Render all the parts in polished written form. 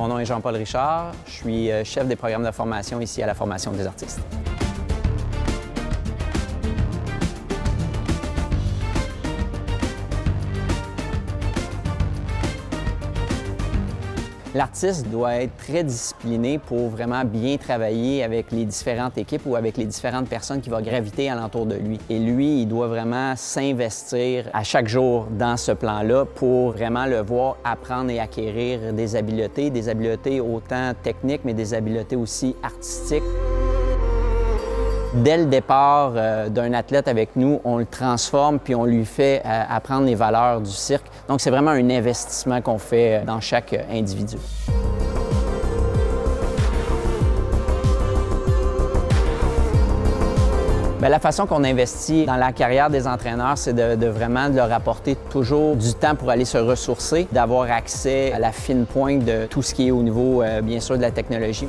Mon nom est Jean-Paul Richard. Je suis chef des programmes de formation ici à la Formation des artistes. L'artiste doit être très discipliné pour vraiment bien travailler avec les différentes équipes ou avec les différentes personnes qui vont graviter alentour de lui. Et lui, il doit vraiment s'investir à chaque jour dans ce plan-là pour vraiment le voir apprendre et acquérir des habiletés autant techniques, mais des habiletés aussi artistiques. Dès le départ d'un athlète avec nous, on le transforme puis on lui fait apprendre les valeurs du cirque. Donc, c'est vraiment un investissement qu'on fait dans chaque individu. Bien, la façon qu'on investit dans la carrière des entraîneurs, c'est de vraiment leur apporter toujours du temps pour aller se ressourcer, d'avoir accès à la fine pointe de tout ce qui est au niveau, bien sûr, de la technologie.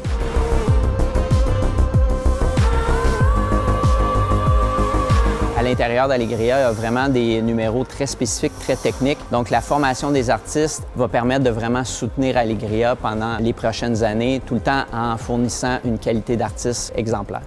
À l'intérieur d'Alegria, il y a vraiment des numéros très spécifiques, très techniques. Donc, la formation des artistes va permettre de vraiment soutenir Alegria pendant les prochaines années, tout le temps en fournissant une qualité d'artiste exemplaire.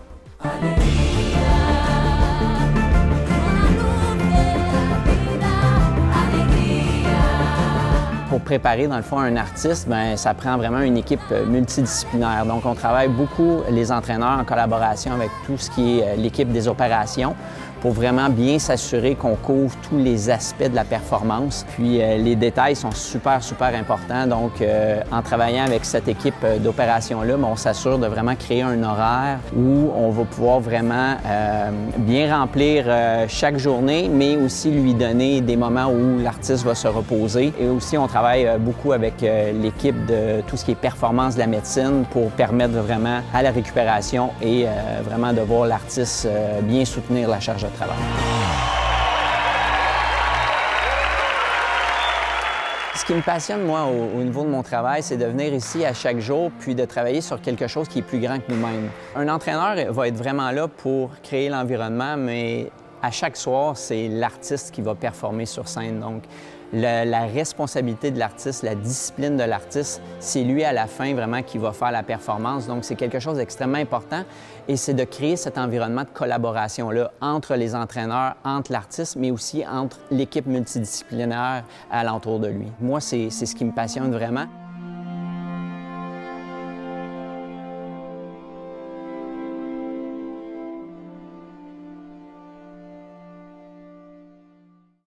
Pour préparer, dans le fond, un artiste, bien, ça prend vraiment une équipe multidisciplinaire. Donc, on travaille beaucoup, les entraîneurs, en collaboration avec tout ce qui est l'équipe des opérations pour vraiment bien s'assurer qu'on couvre tous les aspects de la performance. Puis, les détails sont super importants. Donc, en travaillant avec cette équipe d'opérations-là, on s'assure de vraiment créer un horaire où on va pouvoir vraiment bien remplir chaque journée, mais aussi lui donner des moments où l'artiste va se reposer. Et aussi, on travaille beaucoup avec l'équipe de tout ce qui est performance de la médecine pour permettre vraiment à la récupération et vraiment de voir l'artiste bien soutenir la charge de travail. Ce qui me passionne, moi, au niveau de mon travail, c'est de venir ici à chaque jour puis de travailler sur quelque chose qui est plus grand que nous-mêmes. Un entraîneur va être vraiment là pour créer l'environnement, mais à chaque soir, c'est l'artiste qui va performer sur scène. Donc, la responsabilité de l'artiste, la discipline de l'artiste, c'est lui à la fin vraiment qui va faire la performance. Donc, c'est quelque chose d'extrêmement important et c'est de créer cet environnement de collaboration-là entre les entraîneurs, entre l'artiste, mais aussi entre l'équipe multidisciplinaire alentour de lui. Moi, c'est ce qui me passionne vraiment.